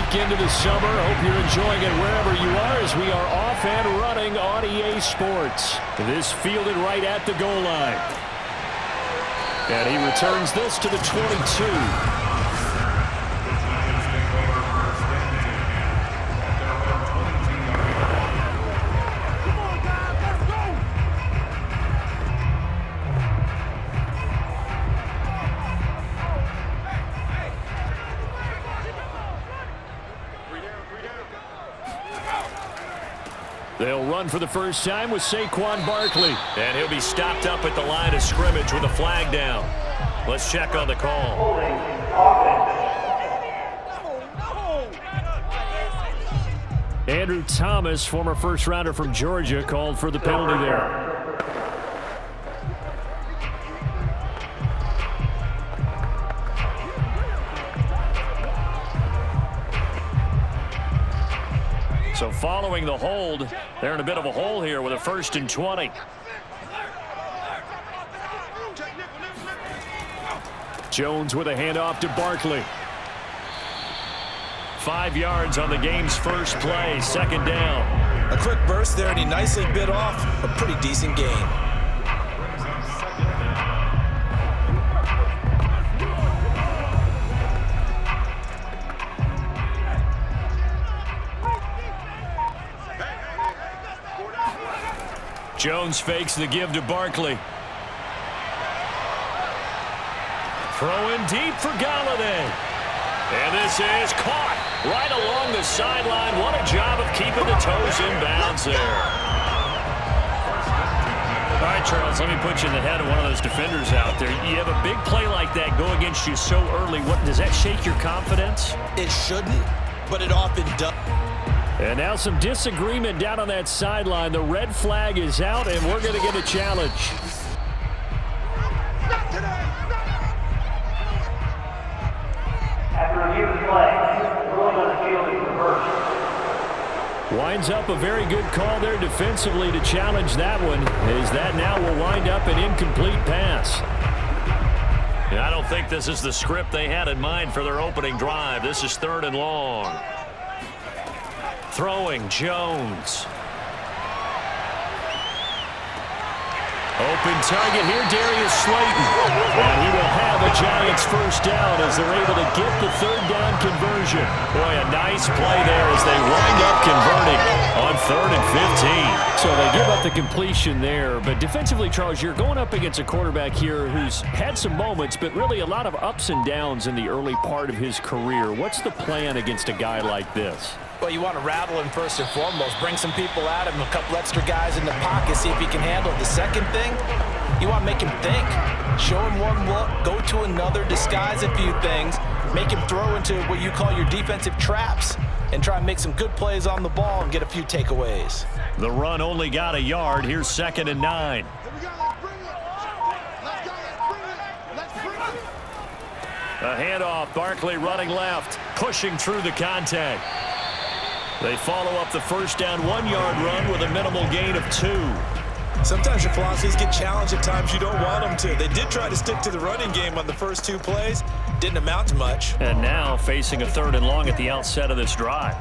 week into the summer. Hope you're enjoying it wherever you are as we are off and running on EA Sports. This fielded right at the goal line. And he returns this to the 22. They'll run for the first time with Saquon Barkley. And he'll be stopped up at the line of scrimmage with a flag down. Let's check on the call. Andrew Thomas, former first-rounder from Georgia, called for the penalty there. So following the hold, they're in a bit of a hole here with a 1st and 20. Jones with a handoff to Barkley. 5 yards on the game's first play, 2nd down. A quick burst there, and he nicely bit off a pretty decent gain. Jones fakes the give to Barkley. Throwing deep for Galladay. And this is caught right along the sideline. What a job of keeping the toes in bounds there. All right, Charles, let me put you in the head of one of those defenders out there. You have a big play like that go against you so early. What does that shake your confidence? It shouldn't, but it often does. And now some disagreement down on that sideline. The red flag is out, and we're going to get a challenge. After review of the play, ruling on the field is reversed. Winds up a very good call there defensively to challenge that one, as that now will wind up an incomplete pass. I don't think this is the script they had in mind for their opening drive. This is 3rd and long. Throwing, Jones. Open target here, Darius Slayton. And he will have a Giants first down as they're able to get the 3rd down conversion. Boy, a nice play there as they wind up converting on 3rd and 15. So they give up the completion there. But defensively, Charles, you're going up against a quarterback here who's had some moments, but really a lot of ups and downs in the early part of his career. What's the plan against a guy like this? Well, you want to rattle him first and foremost. Bring some people at him, a couple extra guys in the pocket, see if he can handle it. The second thing, you want to make him think. Show him one look, go to another, disguise a few things, make him throw into what you call your defensive traps, and try and make some good plays on the ball and get a few takeaways. The run only got a yard. Here's 2nd and 9. A handoff, Barkley running left, pushing through the contact. They follow up the first down 1-yard run with a minimal gain of 2. Sometimes your philosophies get challenged at times you don't want them to. They did try to stick to the running game on the first 2 plays. Didn't amount to much. And now facing a 3rd and long at the outset of this drive.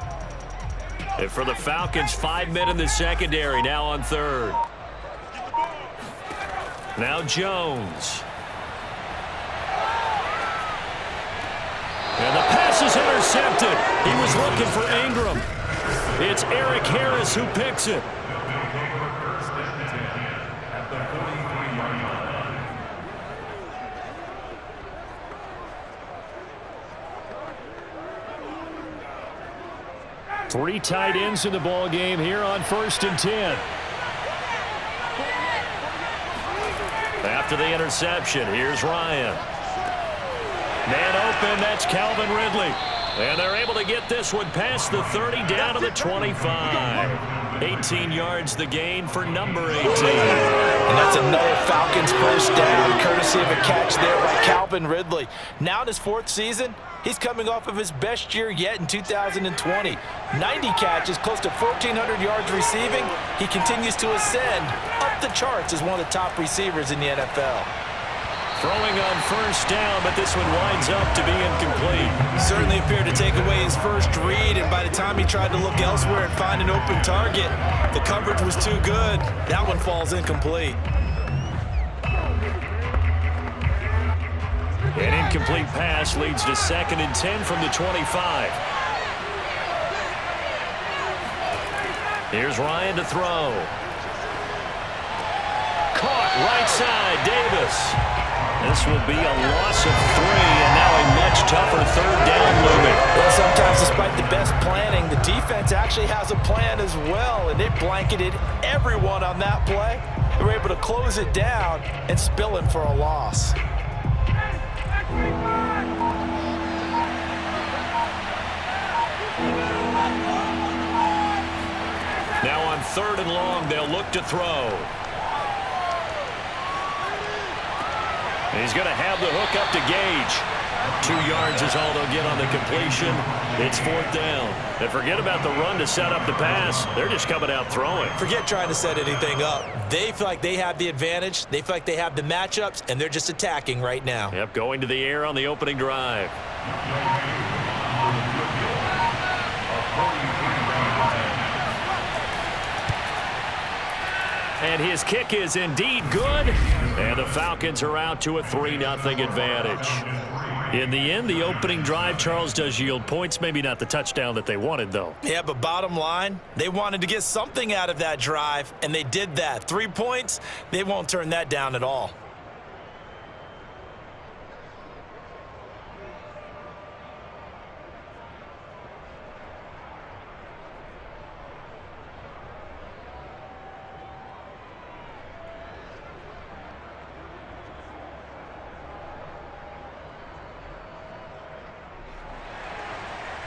And for the Falcons, 5 men in the secondary, now on 3rd. Now Jones. And the pass is intercepted. He was looking for Ingram. It's Eric Harris who picks it. Three tight ends in the ball game here on 1st and 10. After the interception, here's Ryan. Man open, that's Calvin Ridley. And they're able to get this one past the 30 down to the 25. 18 yards the gain for number 18. And that's another Falcons first down, courtesy of a catch there by Calvin Ridley. Now in his 4th season, he's coming off of his best year yet in 2020. 90 catches, close to 1,400 yards receiving. He continues to ascend up the charts as one of the top receivers in the NFL. Throwing on first down, but this one winds up to be incomplete. Certainly appeared to take away his first read, and by the time he tried to look elsewhere and find an open target, the coverage was too good. That one falls incomplete. An incomplete pass leads to 2nd and 10 from the 25. Here's Ryan to throw. Caught right side, Davis. This will be a loss of 3, and now a much tougher 3rd down looming. Well, sometimes despite the best planning, the defense actually has a plan as well, and they blanketed everyone on that play. They were able to close it down and spill it for a loss. Now on 3rd and long, they'll look to throw. He's going to have the hook up to Gage. 2 yards is all they'll get on the completion. It's 4th down. And forget about the run to set up the pass. They're just coming out throwing. Forget trying to set anything up. They feel like they have the advantage. They feel like they have the matchups, and they're just attacking right now. Yep, going to the air on the opening drive. And his kick is indeed good. And the Falcons are out to a 3-0 advantage. In the end, the opening drive, Charles, does yield points. Maybe not the touchdown that they wanted, though. Yeah, but bottom line, they wanted to get something out of that drive, and they did that. 3 points, they won't turn that down at all.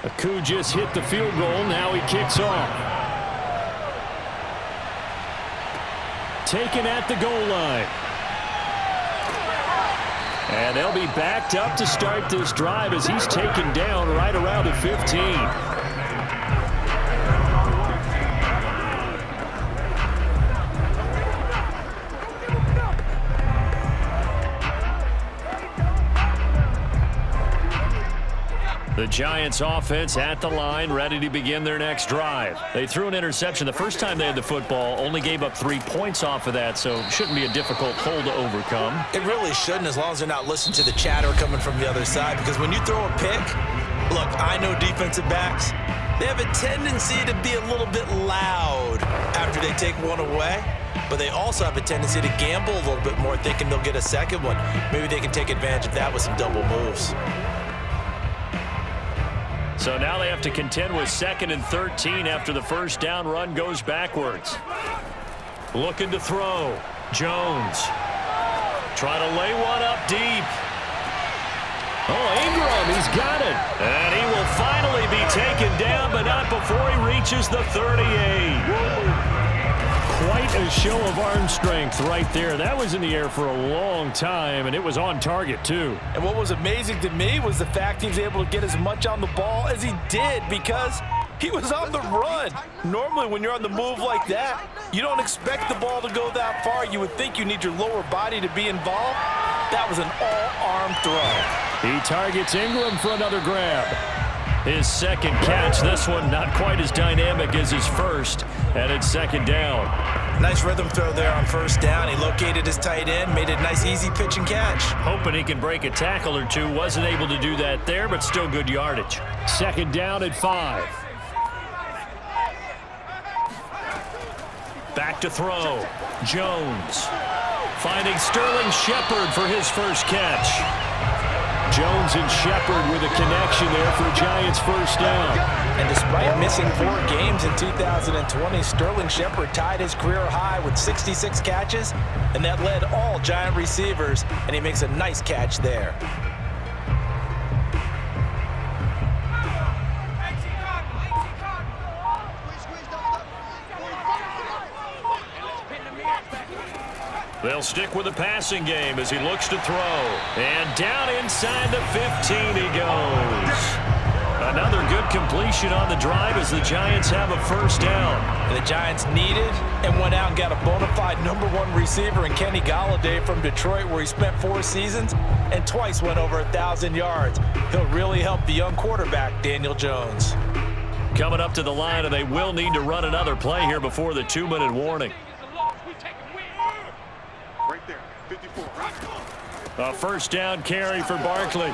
Aku just hit the field goal. Now he kicks off. Taken at the goal line. And they'll be backed up to start this drive as he's taken down right around the 15. The Giants offense at the line, ready to begin their next drive. They threw an interception the first time they had the football, only gave up 3 points off of that, so it shouldn't be a difficult hole to overcome. It really shouldn't, as long as they're not listening to the chatter coming from the other side, because when you throw a pick, look, I know defensive backs, they have a tendency to be a little bit loud after they take one away, but they also have a tendency to gamble a little bit more, thinking they'll get a second one. Maybe they can take advantage of that with some double moves. So now they have to contend with 2nd and 13 after the first down run goes backwards. Looking to throw. Jones. Try to lay one up deep. Oh, Ingram, he's got it. And he will finally be taken down, but not before he reaches the 38. Quite a show of arm strength right there. That was in the air for a long time, and it was on target, too. And what was amazing to me was the fact he was able to get as much on the ball as he did because he was on the run. Normally, when you're on the move like that, you don't expect the ball to go that far. You would think you need your lower body to be involved. That was an all-arm throw. He targets Ingram for another grab. His second catch, this one not quite as dynamic as his first, and it's 2nd down. Nice rhythm throw there on first down. He located his tight end, made a nice easy pitch and catch. Hoping he can break a tackle or two. Wasn't able to do that there, but still good yardage. 2nd down at 5. Back to throw. Jones. Finding Sterling Shepard for his first catch. Jones and Shepard with a connection there for Giants' first down. And despite missing 4 games in 2020, Sterling Shepard tied his career high with 66 catches, and that led all Giant receivers, and he makes a nice catch there. They'll stick with the passing game as he looks to throw. And down inside the 15 he goes. Another good completion on the drive as the Giants have a first down. The Giants needed and went out and got a bona fide #1 receiver in Kenny Golladay from Detroit, where he spent 4 seasons and twice went over 1,000 yards. He'll really help the young quarterback, Daniel Jones. Coming up to the line, and they will need to run another play here before the 2-minute warning. Right there, 54. A first down carry for Barkley.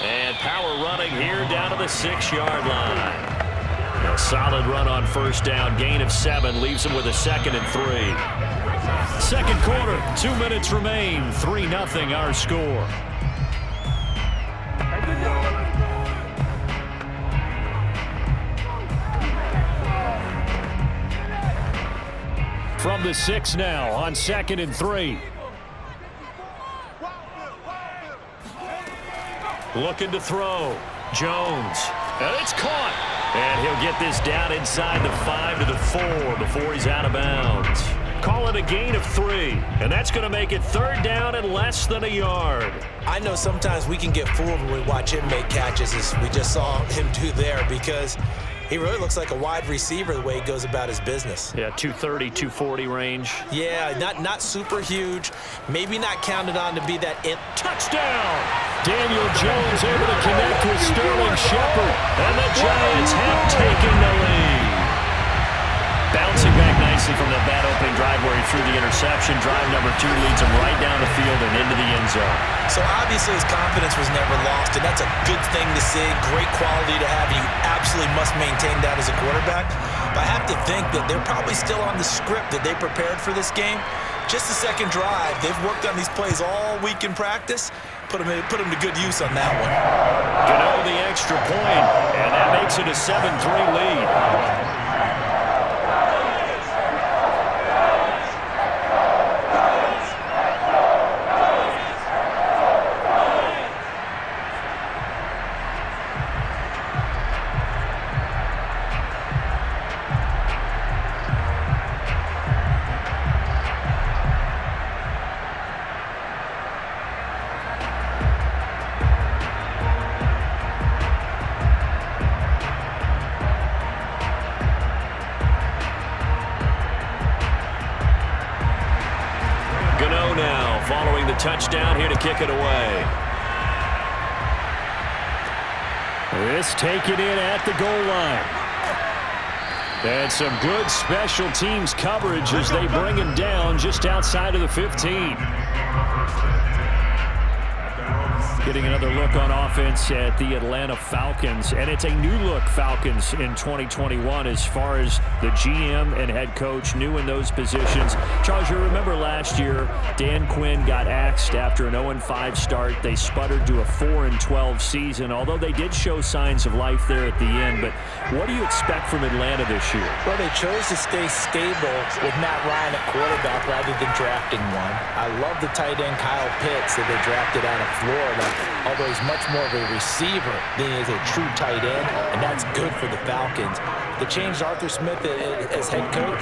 And power running here down to the 6-yard line. A solid run on first down. Gain of 7 leaves him with a 2nd and 3. Second quarter, 2 minutes remain. 3-0 our score. From the 6 now on 2nd and 3. Looking to throw. Jones. And it's caught. And he'll get this down inside the 5 to the 4 before he's out of bounds. Call it a gain of 3. And that's going to make it 3rd down and less than a yard. I know sometimes we can get fooled when we watch him make catches, as we just saw him do there, because he really looks like a wide receiver the way he goes about his business. Yeah, 230, 240 range. Yeah, not super huge. Maybe not counted on to be that touchdown! Daniel Jones able to connect with Sterling Shepard. And the Giants have taken the lead. Bouncing back nicely from that bad opening drive where he threw the interception. Drive number 2 leads him right down the field and into the end zone. So obviously his confidence was never lost, and that's a good thing to see. Great quality to have. You absolutely must maintain that as a quarterback. But I have to think that they're probably still on the script that they prepared for this game. Just the second drive. They've worked on these plays all week in practice. Put them to good use on that one. Gano the extra point, and that makes it a 7-3 lead. Touchdown here to kick it away. This taken in at the goal line. And some good special teams coverage as they bring him down just outside of the 15. Getting another look on offense at the Atlanta Falcons. And it's a new-look Falcons in 2021 as far as the GM and head coach new in those positions. Charles, you remember last year, Dan Quinn got axed after an 0-5 start. They sputtered to a 4-12 season, although they did show signs of life there at the end. But what do you expect from Atlanta this year? Well, they chose to stay stable with Matt Ryan at quarterback rather than drafting one. I love the tight end Kyle Pitts that they drafted out of Florida. Although he's much more of a receiver than he is a true tight end, and that's good for the Falcons. They changed Arthur Smith as head coach.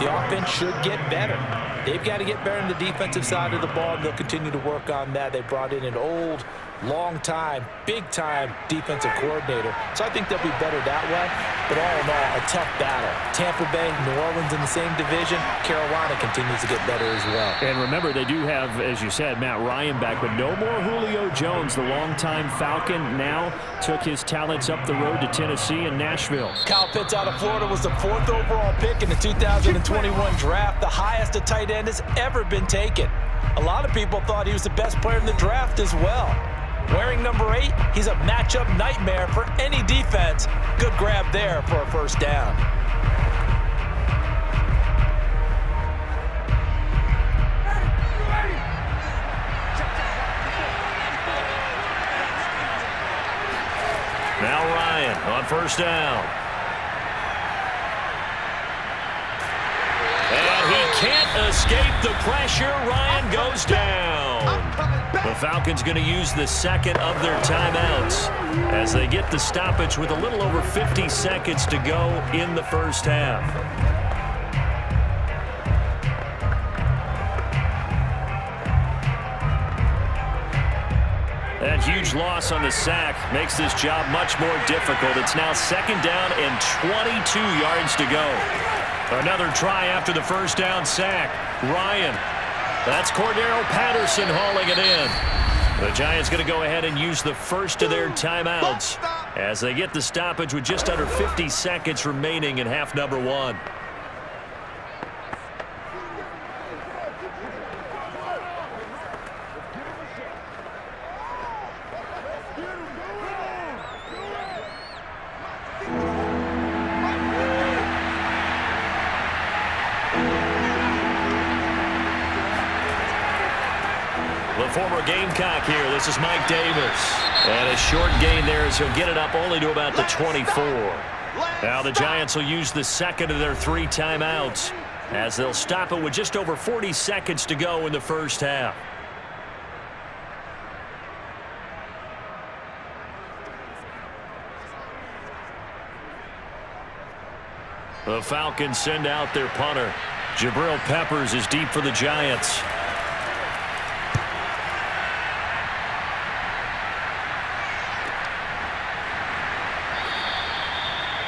The offense should get better. They've got to get better on the defensive side of the ball, and they'll continue to work on that. They brought in an old, long-time, big-time defensive coordinator, so I think they'll be better that way. But all in all, a tough battle. Tampa Bay, New Orleans in the same division. Carolina continues to get better as well. And remember, they do have, as you said, Matt Ryan back, but no more Julio Jones, the longtime Falcon, now took his talents up the road to Tennessee and Nashville. Kyle Pitts out of Florida was the 4th overall pick in the 2021 draft, the highest a tight end has ever been taken. A lot of people thought he was the best player in the draft as well. Wearing number 8, he's a matchup nightmare for any defense. Good grab there for a first down. Now Ryan on first down. And he can't escape the pressure. Ryan goes down. The Falcons going to use the second of their timeouts as they get the stoppage with a little over 50 seconds to go in the first half. That huge loss on the sack makes this job much more difficult. It's now 2nd down and 22 yards to go. Another try after the first down sack. Ryan. That's Cordero Patterson hauling it in. The Giants going to go ahead and use the first of their timeouts as they get the stoppage with just under 50 seconds remaining in half number 1. The former Gamecock here. This is Mike Davis. And a short gain there as he'll get it up only to about the 24. Now the Giants will use the second of their 3 timeouts as they'll stop it with just over 40 seconds to go in the first half. The Falcons send out their punter. Jabril Peppers is deep for the Giants.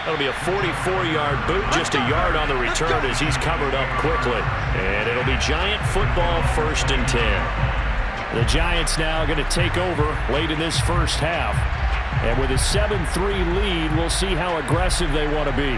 That'll be a 44-yard boot, just a yard on the return as he's covered up quickly. And it'll be Giant football, 1st and 10. The Giants now going to take over late in this first half. And with a 7-3 lead, we'll see how aggressive they want to be.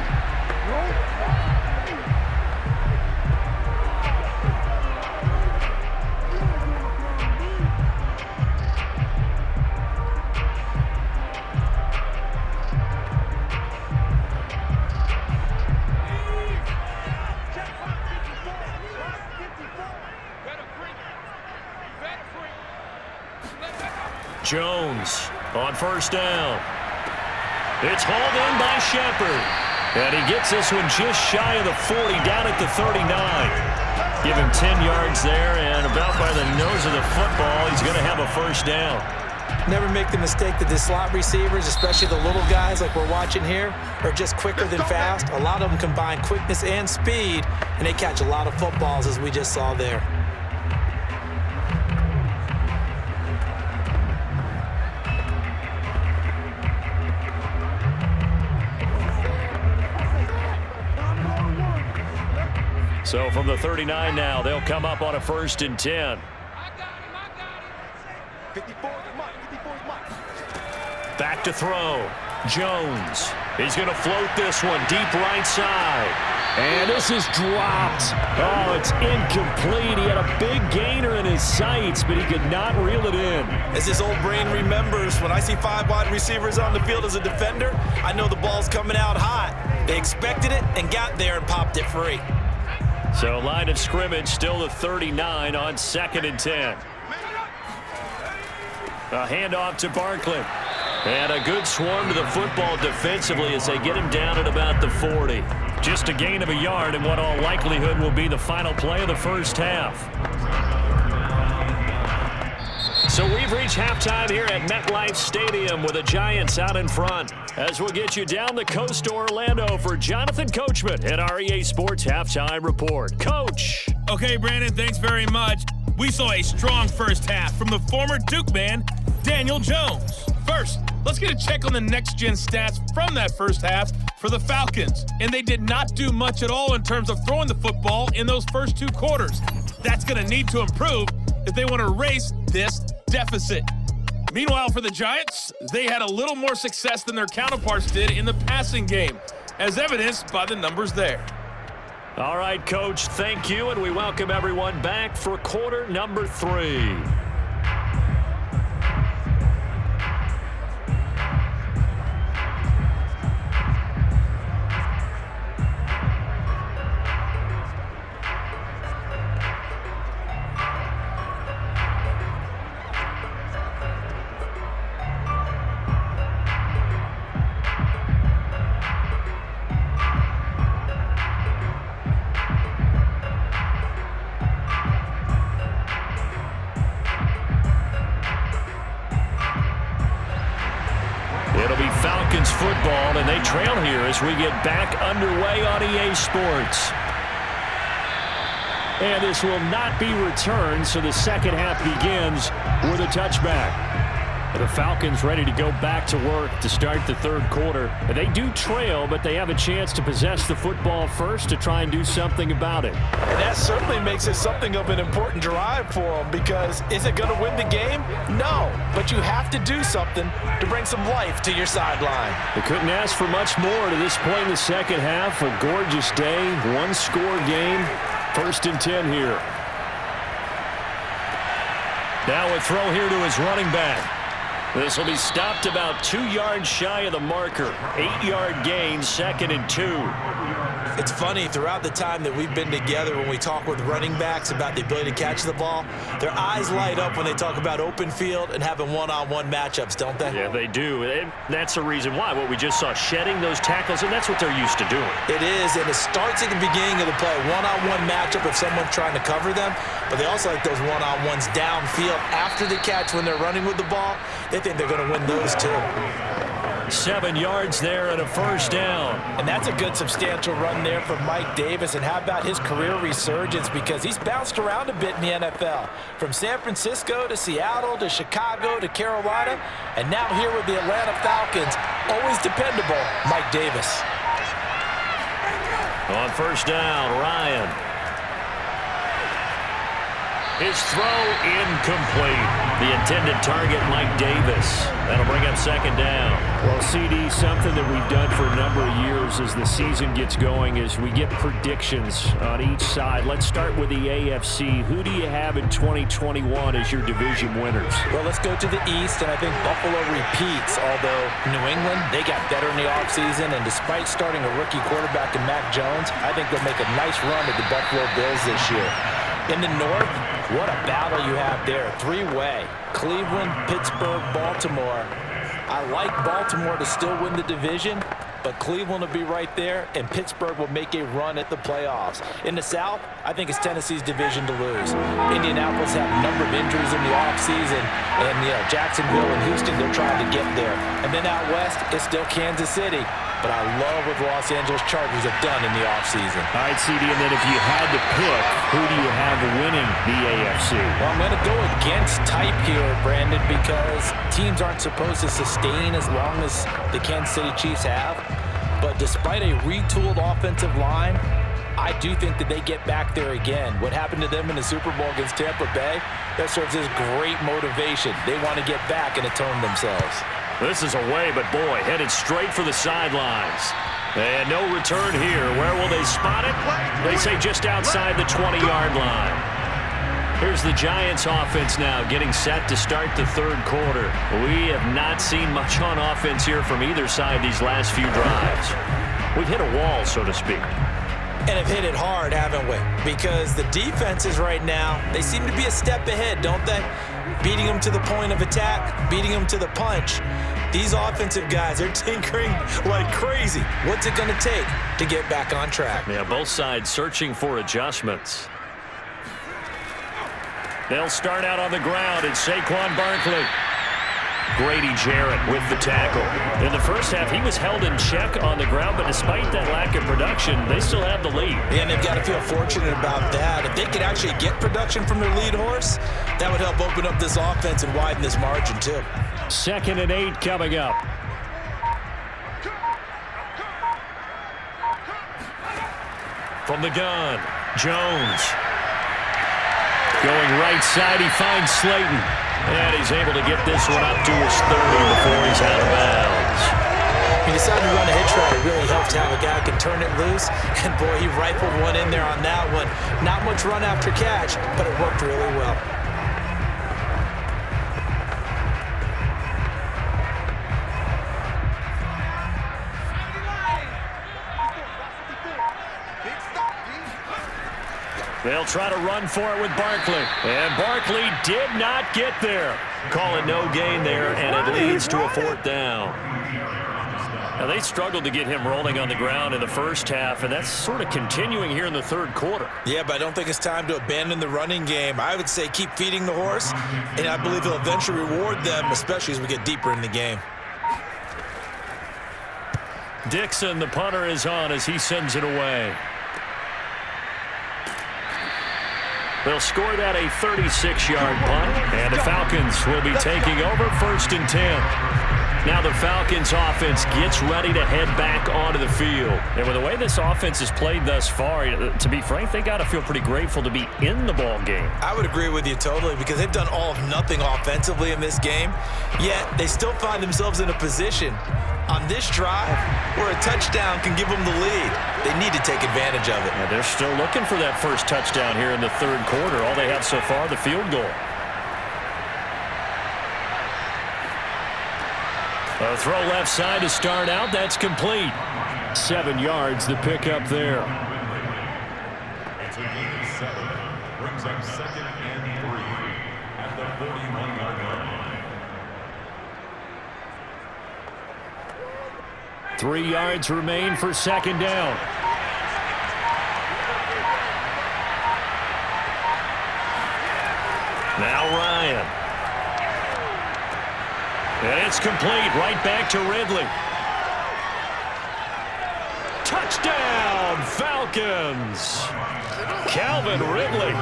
Jones on first down. It's hauled in by Shepard. And he gets this one just shy of the 40, down at the 39. Give him 10 yards there, and about by the nose of the football, he's going to have a first down. Never make the mistake that the slot receivers, especially the little guys like we're watching here, are just quicker than fast. A lot of them combine quickness and speed, and they catch a lot of footballs, as we just saw there. So from the 39 now, they'll come up on a 1st and 10. 54 is Mike. 54 is Mike. Back to throw. Jones. He's going to float this one deep right side. And this is dropped. Oh, it's incomplete. He had a big gainer in his sights, but he could not reel it in. As his old brain remembers, when I see 5 wide receivers on the field as a defender, I know the ball's coming out hot. They expected it and got there and popped it free. So line of scrimmage still the 39 on 2nd and 10. A handoff to Barkley. And a good swarm to the football defensively as they get him down at about the 40. Just a gain of a yard in what all likelihood will be the final play of the first half. So we've reached halftime here at MetLife Stadium with the Giants out in front. As we'll get you down the coast to Orlando for Jonathan Coachman at our EA Sports Halftime Report. Coach. Okay, Brandon, thanks very much. We saw a strong first half from the former Duke man, Daniel Jones. First, let's get a check on the next-gen stats from that first half for the Falcons. And they did not do much at all in terms of throwing the football in those first 2 quarters. That's going to need to improve if they want to erase this deficit. Meanwhile, for the Giants, they had a little more success than their counterparts did in the passing game, as evidenced by the numbers there. All right, Coach, thank you, and we welcome everyone back for quarter number 3. It'll be Falcons football, and they trail here as we get back underway on EA Sports. And this will not be returned, so the second half begins with a touchback. The Falcons ready to go back to work to start the third quarter. They do trail, but they have a chance to possess the football first to try and do something about it. And that certainly makes it something of an important drive for them, because is it going to win the game? No, but you have to do something to bring some life to your sideline. They couldn't ask for much more to this point in the second half. A gorgeous day, one-score game, 1st and 10 here. Now a throw here to his running back. This will be stopped about 2 yards shy of the marker. 8-yard gain, 2nd and 2. It's funny, throughout the time that we've been together, when we talk with running backs about the ability to catch the ball, their eyes light up when they talk about open field and having one-on-one matchups, don't they? Yeah, they do. And that's the reason why. What we just saw, shedding those tackles, and that's what they're used to doing. It is, and it starts at the beginning of the play. One-on-one matchup if someone's trying to cover them, but they also like those one-on-ones downfield after the catch when they're running with the ball. They think they're going to win those too. 7 yards there and a 1st down. And that's a good substantial run there from Mike Davis. And how about his career resurgence? Because he's bounced around a bit in the NFL. From San Francisco to Seattle to Chicago to Carolina. And now here with the Atlanta Falcons, always dependable, Mike Davis. On 1st down, Ryan. His throw incomplete. The intended target, Mike Davis. That'll bring up 2nd down. Well, CD, something that we've done for a number of years as the season gets going is we get predictions on each side. Let's start with the AFC. Who do you have in 2021 as your division winners? Well, let's go to the East, and I think Buffalo repeats, although New England, they got better in the offseason, and despite starting a rookie quarterback in Mac Jones, I think they'll make a nice run at the Buffalo Bills this year. In the North, what a battle you have there. 3-way. Cleveland, Pittsburgh, Baltimore. I like Baltimore to still win the division, but Cleveland will be right there, and Pittsburgh will make a run at the playoffs. In the South, I think it's Tennessee's division to lose. Indianapolis had a number of injuries in the offseason, and Jacksonville and Houston, they're trying to get there. And then out West, it's still Kansas City. But I love what the Los Angeles Chargers have done in the offseason. All right, CD, and then if you had to pick, who do you have winning the AFC? Well, I'm going to go against type here, Brandon, because teams aren't supposed to sustain as long as the Kansas City Chiefs have. But despite a retooled offensive line, I do think that they get back there again. What happened to them in the Super Bowl against Tampa Bay, that serves as great motivation. They want to get back and atone themselves. This is away, but boy, headed straight for the sidelines. And no return here. Where will they spot it? They say just outside the 20-yard line. Here's the Giants offense now getting set to start the third quarter. We have not seen much on offense here from either side these last few drives. We've hit a wall, so to speak. And have hit it hard, haven't we? Because the defenses right now, they seem to be a step ahead, don't they? Beating them to the point of attack, beating them to the punch. These offensive guys are tinkering like crazy. What's it going to take to get back on track? Yeah, both sides searching for adjustments. They'll start out on the ground. It's Saquon Barkley. Grady Jarrett with the tackle. In the first half, he was held in check on the ground, but despite that lack of production, they still have the lead. And they've got to feel fortunate about that. If they could actually get production from their lead horse, that would help open up this offense and widen this margin too. 2nd and 8 coming up. From the gun, Jones. Going right side, he finds Slayton. And he's able to get this one up to his 30 before he's out of bounds. He decided to run a hitch route. It really helped to have a guy who can turn it loose. And boy, he rifled one in there on that one. Not much run after catch, but it worked really well. They'll try to run for it with Barkley. And Barkley did not get there. Call it no gain there, and it leads to a 4th down. Now, they struggled to get him rolling on the ground in the first half, and that's sort of continuing here in the third quarter. Yeah, but I don't think it's time to abandon the running game. I would say keep feeding the horse, and I believe he'll eventually reward them, especially as we get deeper in the game. Dixon, the punter, is on as he sends it away. They'll score that a 36-yard punt, and the Falcons will be taking over 1st and 10. Now the Falcons offense gets ready to head back onto the field. And with the way this offense has played thus far, to be frank, they got to feel pretty grateful to be in the ball game. I would agree with you totally because they've done all of nothing offensively in this game, yet they still find themselves in a position on this drive where a touchdown can give them the lead. They need to take advantage of it. Yeah, they're still looking for that first touchdown here in the 3rd quarter. All they have so far, the field goal. A throw left side to start out. That's complete. 7 yards, the pickup there. It's a gain of 7. Brings up 2nd and 3 at the 41-yard line. 3 yards remain for 2nd down. Now Ryan. And it's complete right back to Ridley. Touchdown, Falcons. Calvin Ridley,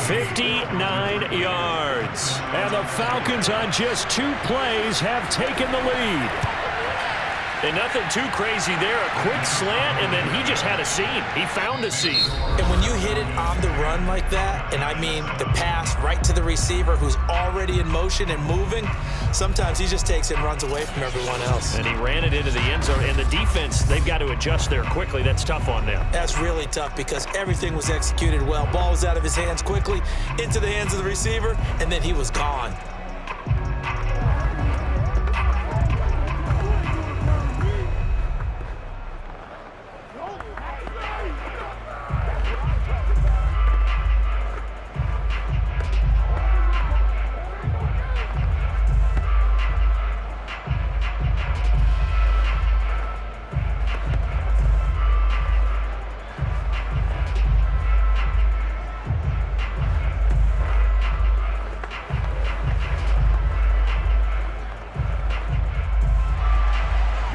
59 yards. And the Falcons on just 2 plays have taken the lead. And nothing too crazy there. A quick slant, and then he just had a seam. He found a seam. And when you hit it on the run like that, and I mean the pass right to the receiver who's already in motion and moving, sometimes he just takes it and runs away from everyone else. And he ran it into the end zone. And the defense, they've got to adjust there quickly. That's tough on them. That's really tough because everything was executed well. Ball was out of his hands quickly, into the hands of the receiver, and then he was gone.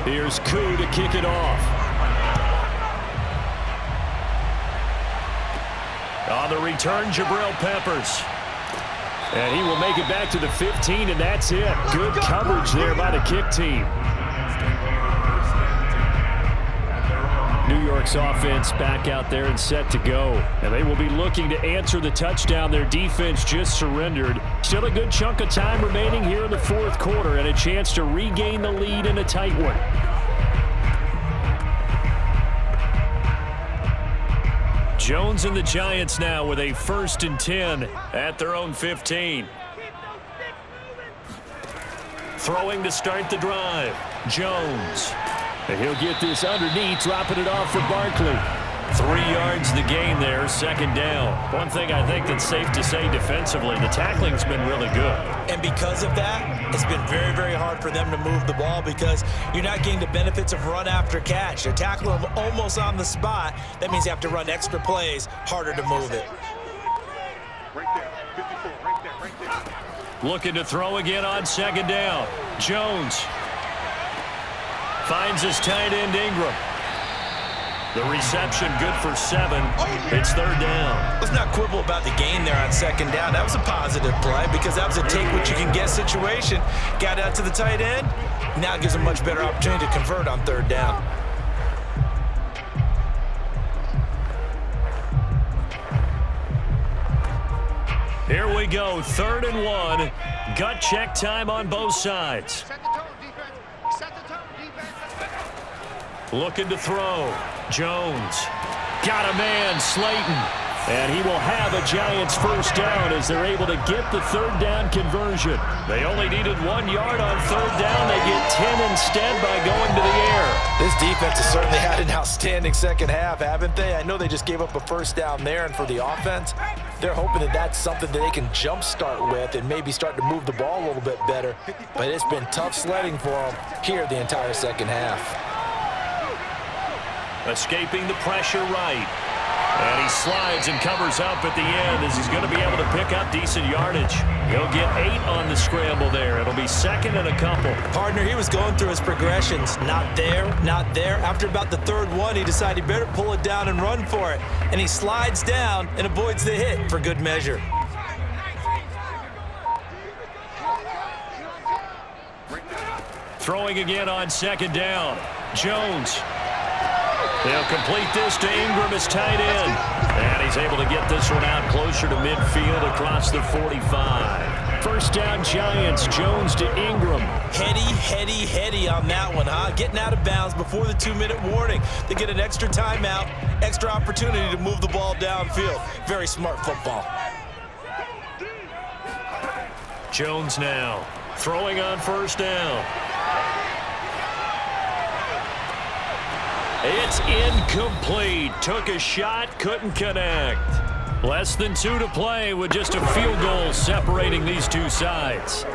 Here's Koo to kick it off. On the return, Jabril Peppers. And he will make it back to the 15, and that's it. Good coverage there by the kick team. New York's offense back out there and set to go. And they will be looking to answer the touchdown their defense just surrendered. Still a good chunk of time remaining here in the 4th quarter and a chance to regain the lead in a tight one. Jones and the Giants now with a 1st and 10 at their own 15. Throwing to start the drive. Jones. And he'll get this underneath, dropping it off for Barkley. 3 yards the gain there, 2nd down. One thing I think that's safe to say defensively, the tackling's been really good. And because of that, it's been very, very hard for them to move the ball because you're not getting the benefits of run after catch. They're tackling them almost on the spot. That means you have to run extra plays, harder to move it. Right there, 54, right there. Looking to throw again on 2nd down. Jones finds his tight end Ingram. The reception good for 7. It's 3rd down. Let's not quibble about the gain there on 2nd down. That was a positive play because that was a take-what-you-can-get situation. Got out to the tight end. Now it gives a much better opportunity to convert on 3rd down. Here we go, 3rd and 1. Gut check time on both sides. Set the tone, defense. Set the tone, defense. Looking to throw. Jones. Got a man, Slayton. And he will have a Giants 1st down as they're able to get the 3rd down conversion. They only needed 1 yard on 3rd down. They get 10 instead by going to the air. This defense has certainly had an outstanding 2nd half, haven't they? I know they just gave up a 1st down there, and for the offense, they're hoping that that's something that they can jumpstart with and maybe start to move the ball a little bit better. But it's been tough sledding for them here the entire 2nd half. Escaping the pressure right. And he slides and covers up at the end as he's going to be able to pick up decent yardage. He'll get 8 on the scramble there. It'll be second and a couple. Partner, he was going through his progressions. Not there, not there. After about the third one, he decided he better pull it down and run for it. And he slides down and avoids the hit for good measure. Throwing again on second down. Jones. They'll complete this to Ingram as tight end. And he's able to get this one out closer to midfield across the 45. First down, Giants. Jones to Ingram. Heady on that one, huh? Getting out of bounds before the 2-minute warning. They get an extra timeout, extra opportunity to move the ball downfield. Very smart football. Jones now throwing on first down. It's incomplete. Took a shot, couldn't connect. Less than 2 to play with just a field goal separating these two sides.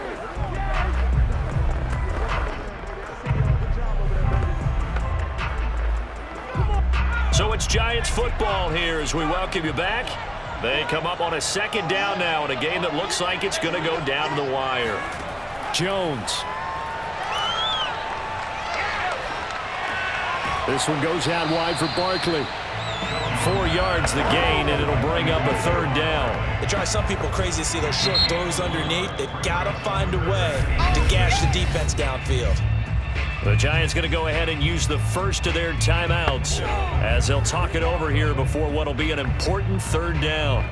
So it's Giants football here as we welcome you back. They come up on a second down now in a game that looks like it's going to go down to the wire. Jones. This one goes out wide for Barkley. 4 yards the gain, and it'll bring up a third down. It drives some people crazy to see those short throws underneath. They've got to find a way to gash the defense downfield. The Giants going to go ahead and use the first of their timeouts as they'll talk it over here before what will be an important third down.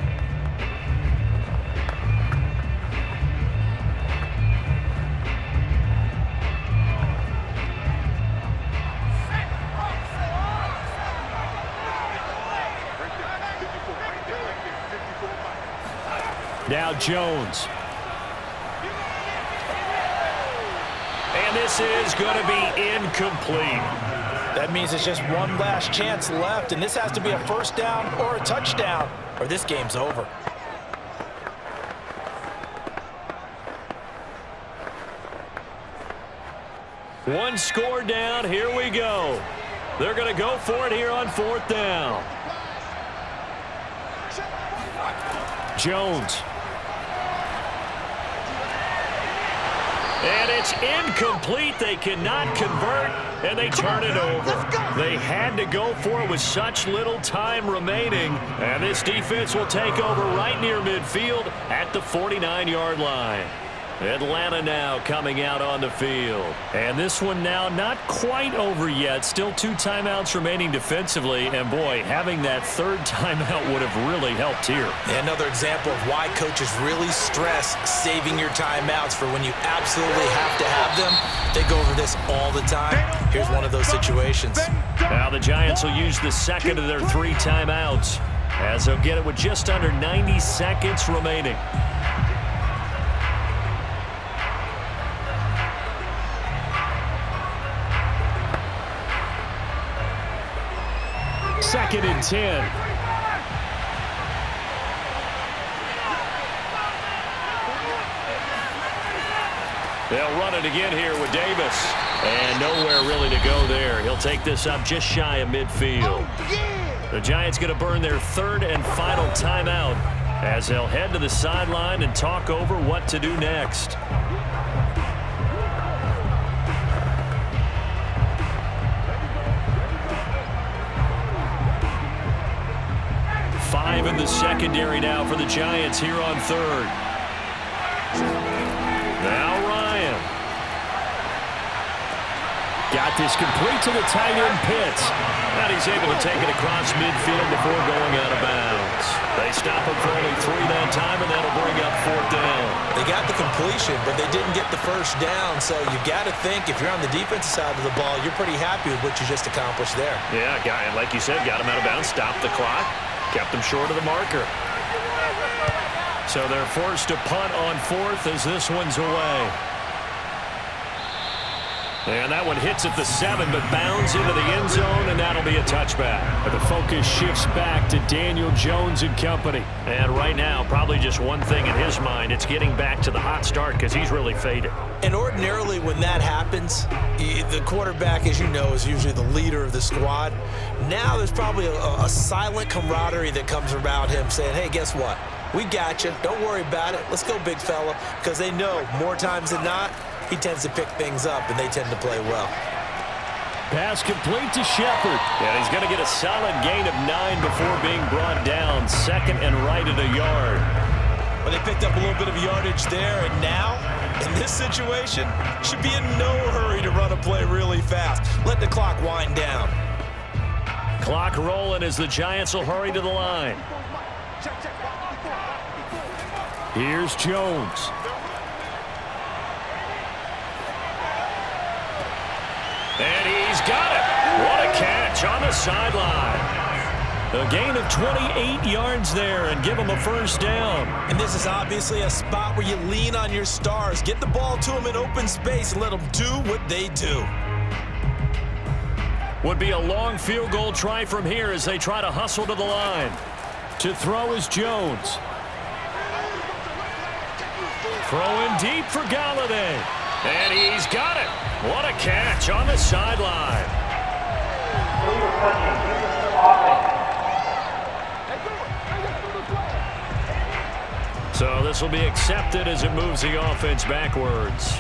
Now Jones. And this is going to be incomplete. That means it's just one last chance left, and this has to be a first down or a touchdown, or this game's over. One score down. Here we go. They're going to go for it here on fourth down. Jones. And it's incomplete. They cannot convert, and they turn it over. They had to go for it with such little time remaining, and this defense will take over right near midfield at the 49-yard line. Atlanta now coming out on the field. And this one now not quite over yet. Still 2 timeouts remaining defensively. And, boy, having that third timeout would have really helped here. Another example of why coaches really stress saving your timeouts for when you absolutely have to have them. They go over this all the time. Here's one of those situations. Now the Giants will use the second of their 3 timeouts as they'll get it with just under 90 seconds remaining. Second and 10. They'll run it again here with Davis. And nowhere really to go there. He'll take this up just shy of midfield. The Giants going to burn their 3rd and final timeout as they'll head to the sideline and talk over what to do next. In the secondary now for the Giants here on 3rd. Now Ryan. Got this complete to the tight end Pitts. And he's able to take it across midfield before going out of bounds. They stop him for only 3 that time, and that'll bring up 4th down. They got the completion, but they didn't get the first down. So you got to think if you're on the defensive side of the ball, you're pretty happy with what you just accomplished there. Yeah, guy, and like you said, got him out of bounds, stopped the clock. Kept them short of the marker. So they're forced to punt on 4th as this one's away. And that one hits at the 7, but bounds into the end zone, and that'll be a touchback. The focus shifts back to Daniel Jones and company. And right now, probably just one thing in his mind. It's getting back to the hot start because he's really faded. And ordinarily when that happens, the quarterback, as you know, is usually the leader of the squad. Now there's probably a silent camaraderie that comes around him saying, hey, guess what? We got you. Don't worry about it. Let's go, big fella. Because they know more times than not, he tends to pick things up, and they tend to play well. Pass complete to Shepard. Yeah, he's going to get a solid gain of 9 before being brought down. Second and right at a yard. Well, they picked up a little bit of yardage there, and now, in this situation, should be in no hurry to run a play really fast. Let the clock wind down. Clock rolling as the Giants will hurry to the line. Here's Jones. And he's got it. What a catch on the sideline. A gain of 28 yards there and give him a first down. And this is obviously a spot where you lean on your stars. Get the ball to them in open space and let them do what they do. Would be a long field goal try from here as they try to hustle to the line. To throw is Jones. Throwing deep for Galladay. And he's got it. What a catch on the sideline. So this will be accepted as it moves the offense backwards.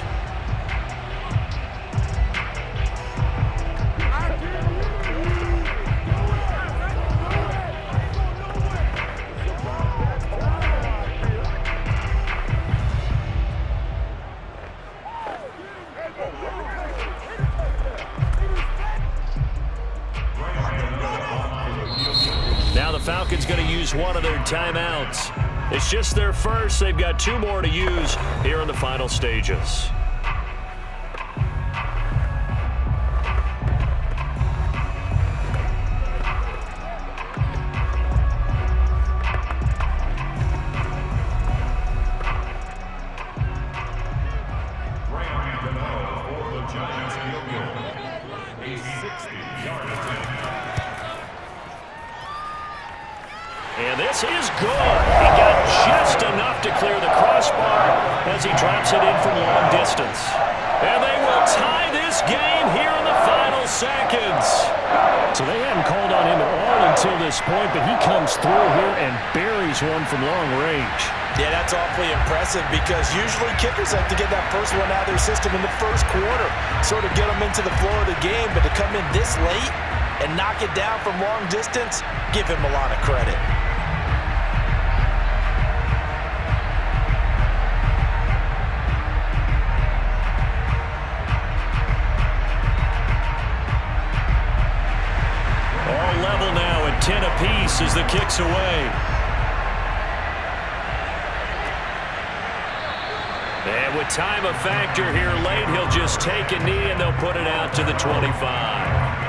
Falcons going to use one of their timeouts. It's just their first. They've got 2 more to use here in the final stages. And this is good. He got just enough to clear the crossbar as he drops it in from long distance. And they will tie this game here in the final seconds. So they hadn't called on him at all until this point, but he comes through here and buries one from long range. Yeah, that's awfully impressive because usually kickers like to get that first one out of their system in the first quarter, sort of get them into the flow of the game, but to come in this late and knock it down from long distance, give him a lot of credit. All level now at 10 apiece as the kick's away. And with time a factor here late, he'll just take a knee and they'll put it out to the 25.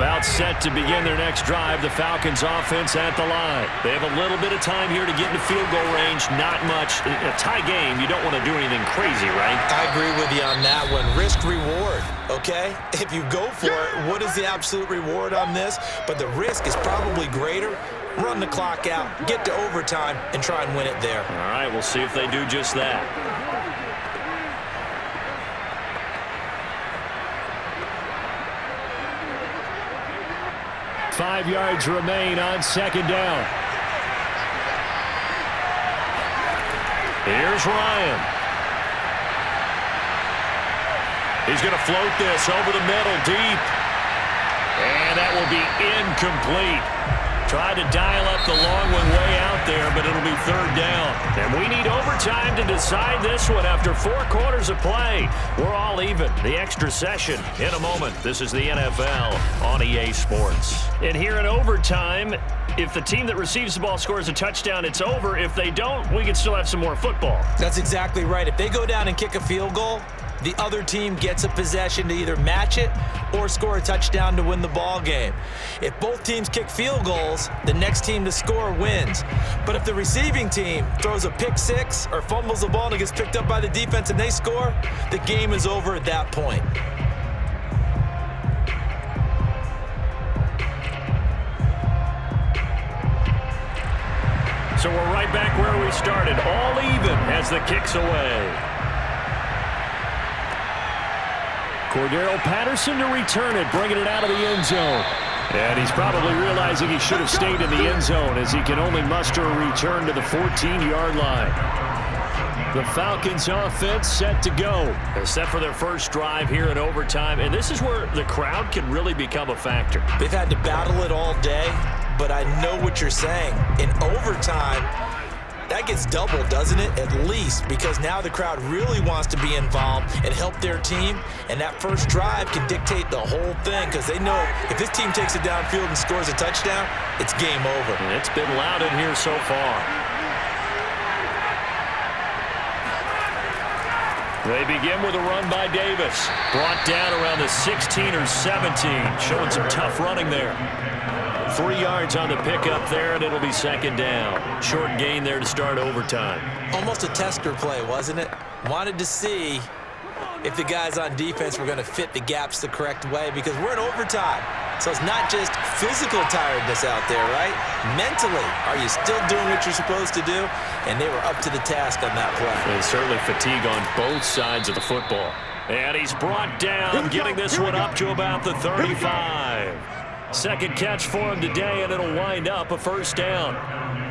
About set to begin their next drive, the Falcons offense at the line. They have a little bit of time here to get into field goal range, not much. In a tie game, you don't want to do anything crazy, right? I agree with you on that one. Risk reward, okay? If you go for it, what is the absolute reward on this? But the risk is probably greater. Run the clock out, get to overtime, and try and win it there. All right, we'll see if they do just that. Five yards remain on second down. Here's Ryan. He's going to float this over the middle deep. And that will be incomplete. Tried to dial up the long one way out there, but it'll be third down. And we need overtime to decide this one after 4 quarters of play. We're all even. The extra session in a moment. This is the NFL on EA Sports. And here in overtime, if the team that receives the ball scores a touchdown, it's over. If they don't, we can still have some more football. That's exactly right. If they go down and kick a field goal, the other team gets a possession to either match it or score a touchdown to win the ball game. If both teams kick field goals, the next team to score wins. But if the receiving team throws a pick six or fumbles the ball and it gets picked up by the defense and they score, the game is over at that point. So we're right back where we started, all even as the kick's away. Cordero Patterson to return it, bringing it out of the end zone. And he's probably realizing he should have stayed in the end zone as he can only muster a return to the 14-yard line. The Falcons offense set to go. They're set for their first drive here in overtime, and this is where the crowd can really become a factor. They've had to battle it all day, but I know what you're saying. In overtime, that gets doubled, doesn't it? At least, because now the crowd really wants to be involved and help their team, and that first drive can dictate the whole thing because they know if this team takes it downfield and scores a touchdown, it's game over. And it's been loud in here so far. They begin with a run by Davis. Brought down around the 16 or 17. Showing some tough running there. 3 yards on the pickup there, and it'll be second down. Short gain there to start overtime. Almost a tester play, wasn't it? Wanted to see if the guys on defense were going to fit the gaps the correct way because we're in overtime. So it's not just physical tiredness out there, right? Mentally, are you still doing what you're supposed to do? And they were up to the task on that play. And certainly fatigue on both sides of the football. And he's brought down, getting this one up to about the 35. Second catch for him today, and it'll wind up a first down.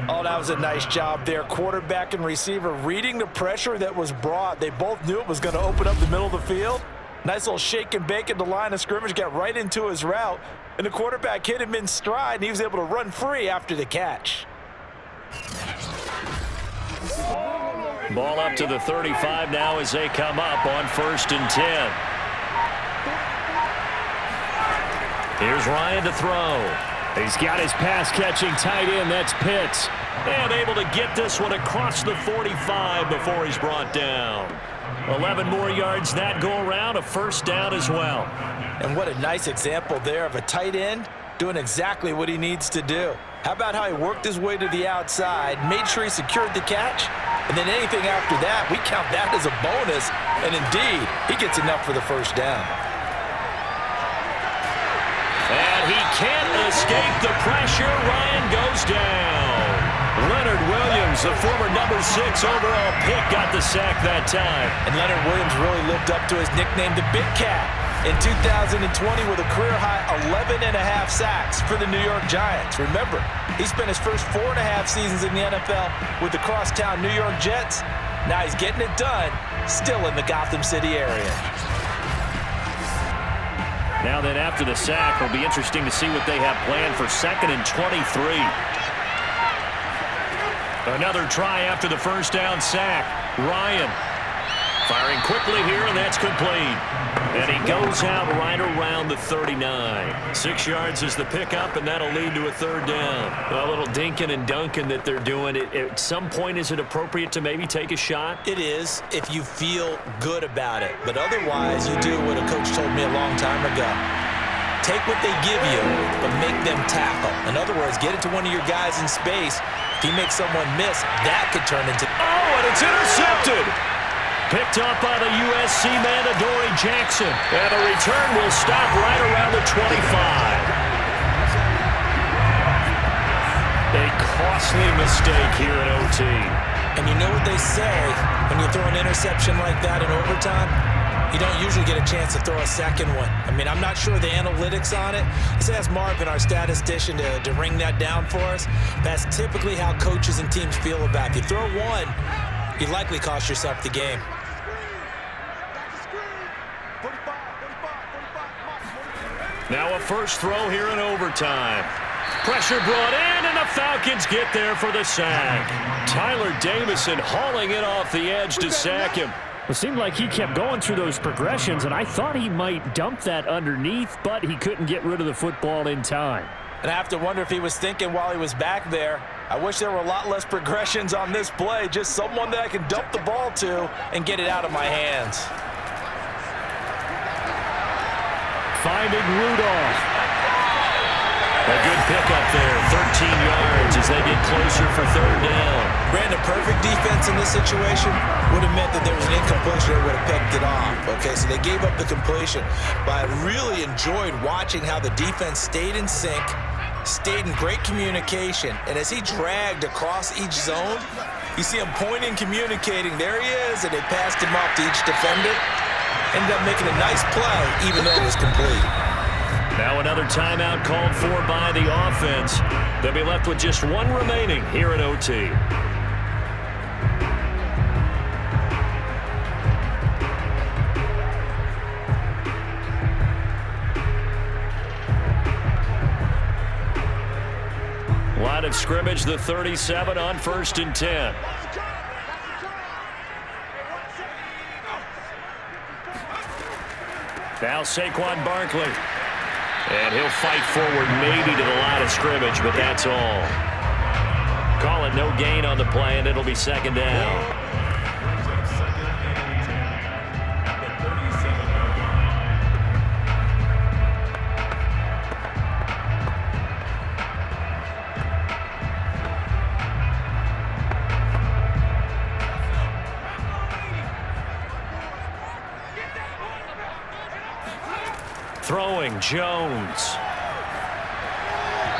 Oh, that was a nice job there. Quarterback and receiver reading the pressure that was brought. They both knew it was going to open up the middle of the field. Nice little shake and bake at the line of scrimmage, got right into his route, and the quarterback hit him in stride, and he was able to run free after the catch. Ball up to the 35 now as they come up on 1st and 10. Here's Ryan to throw. He's got his pass-catching tight end. That's Pitts. And able to get this one across the 45 before he's brought down. 11 more yards that go around, a first down as well. And what a nice example there of a tight end doing exactly what he needs to do. How about how he worked his way to the outside, made sure he secured the catch, and then anything after that, we count that as a bonus. And indeed, he gets enough for the first down. And he can't escape the pressure. Ryan goes down. Leonard Williams, the former number 6 overall pick, got the sack that time. And Leonard Williams really lived up to his nickname, the Big Cat, in 2020 with a career-high 11.5 sacks for the New York Giants. Remember, he spent his first 4.5 seasons in the NFL with the crosstown New York Jets. Now he's getting it done, still in the Gotham City area. Now then, after the sack, it'll be interesting to see what they have planned for 2nd and 23. Another try after the first down sack. Ryan firing quickly here, and that's complete. And he goes out right around the 39. 6 yards is the pickup, and that'll lead to a third down. A little dinking and dunking that they're doing. At some point, is it appropriate to maybe take a shot? It is if you feel good about it. But otherwise, you do what a coach told me a long time ago. Take what they give you, but make them tackle. In other words, get it to one of your guys in space. If he makes someone miss, that could turn into... Oh, and it's intercepted! Picked up by the USC man, Adoree Jackson. And the return will stop right around the 25. A costly mistake here at OT. And you know what they say, when you throw an interception like that in overtime, you don't usually get a chance to throw a second one. I mean, I'm not sure the analytics on it. Let's ask Marvin, our statistician, to ring that down for us. That's typically how coaches and teams feel about it. If you throw one, you likely cost yourself the game. Now a first throw here in overtime. Pressure brought in, and the Falcons get there for the sack. Tyler Davison hauling it off the edge to sack him. It seemed like he kept going through those progressions, and I thought he might dump that underneath, but he couldn't get rid of the football in time. And I have to wonder if he was thinking while he was back there, I wish there were a lot less progressions on this play, just someone that I can dump the ball to and get it out of my hands. finding Rudolph. A good pickup there, 13 yards as they get closer for third down. Brandon, perfect defense in this situation would have meant that there was an incompletion that would have picked it off. Okay, so they gave up the completion. But I really enjoyed watching how the defense stayed in sync, stayed in great communication, and as he dragged across each zone, you see him pointing, communicating. There he is, and they passed him off to each defender. Ended up making a nice play, even though it was complete. Now another timeout called for by the offense. They'll be left with just one remaining here in OT. Line of scrimmage, the 37 on 1st and 10. Now Saquon Barkley. And he'll fight forward maybe to the line of scrimmage, but that's all. Call it no gain on the play, and it'll be second down. Throwing, Jones.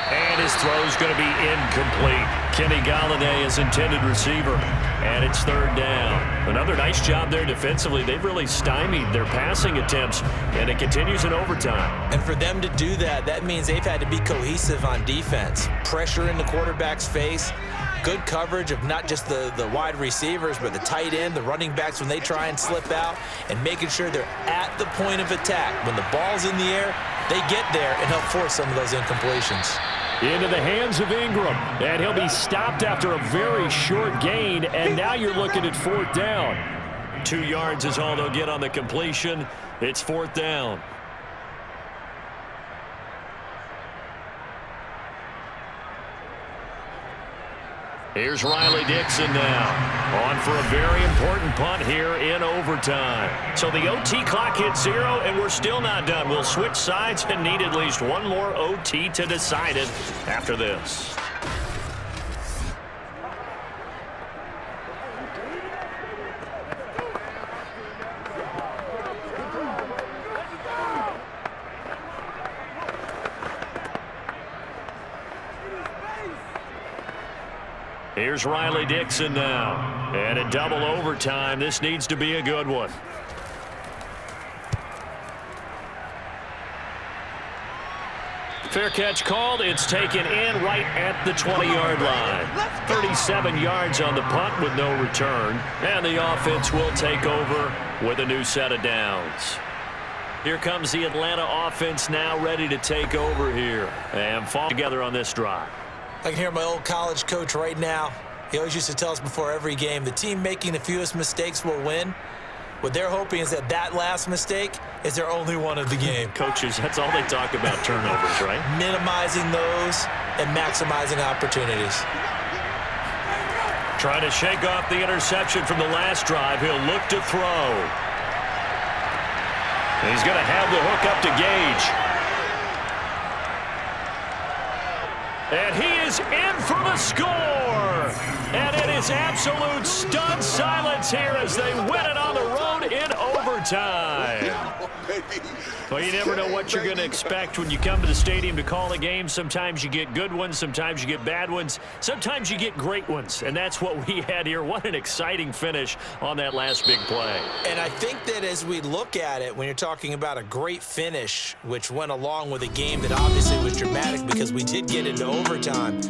And his throw's going to be incomplete. Kenny Galladay is intended receiver. And it's third down. Another nice job there defensively. They've really stymied their passing attempts, and it continues in overtime. And for them to do that, that means they've had to be cohesive on defense. Pressure in the quarterback's face. Good coverage of not just the wide receivers, but the tight end, the running backs when they try and slip out, and making sure they're at the point of attack. When the ball's in the air, they get there and help force some of those incompletions. Into the hands of Ingram, and he'll be stopped after a very short gain, and now you're looking at fourth down. 2 yards is all they'll get on the completion. It's fourth down. Here's Riley Dixon now, on for a very important punt here in overtime. So the OT clock hits 0, and we're still not done. We'll switch sides and need at least one more OT to decide it after this. Here's Riley Dixon now. And in double overtime, this needs to be a good one. Fair catch called. It's taken in right at the 20-yard line. 37 yards on the punt with no return. And the offense will take over with a new set of downs. Here comes the Atlanta offense now ready to take over here and fall together on this drive. I can hear my old college coach right now. He always used to tell us before every game, the team making the fewest mistakes will win. What they're hoping is that last mistake is their only one of the game. Coaches, that's all they talk about, turnovers, right? Minimizing those and maximizing opportunities. Trying to shake off the interception from the last drive. He'll look to throw. He's going to have the hook up to Gage. And he is in for the score. And it is absolute stunned silence here as they win it on the road in overtime. Well, you never know what you're going to expect when you come to the stadium to call a game. Sometimes you get good ones. Sometimes you get bad ones. Sometimes you get great ones. And that's what we had here. What an exciting finish on that last big play. And I think that as we look at it, when you're talking about a great finish, which went along with a game that obviously was dramatic because we did get into overtime,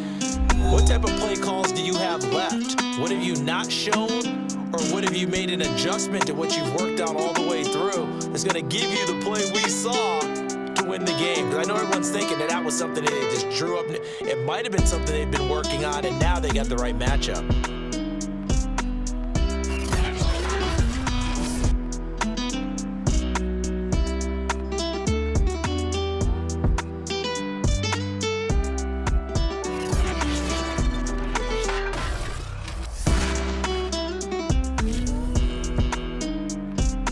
what type of play calls do you have left? What have you not shown? Or what have you made an adjustment to what you've worked out all the way through that's going to give you the play we saw to win the game? Because I know everyone's thinking that was something that they just drew up. It might have been something they've been working on, and now they got the right matchup.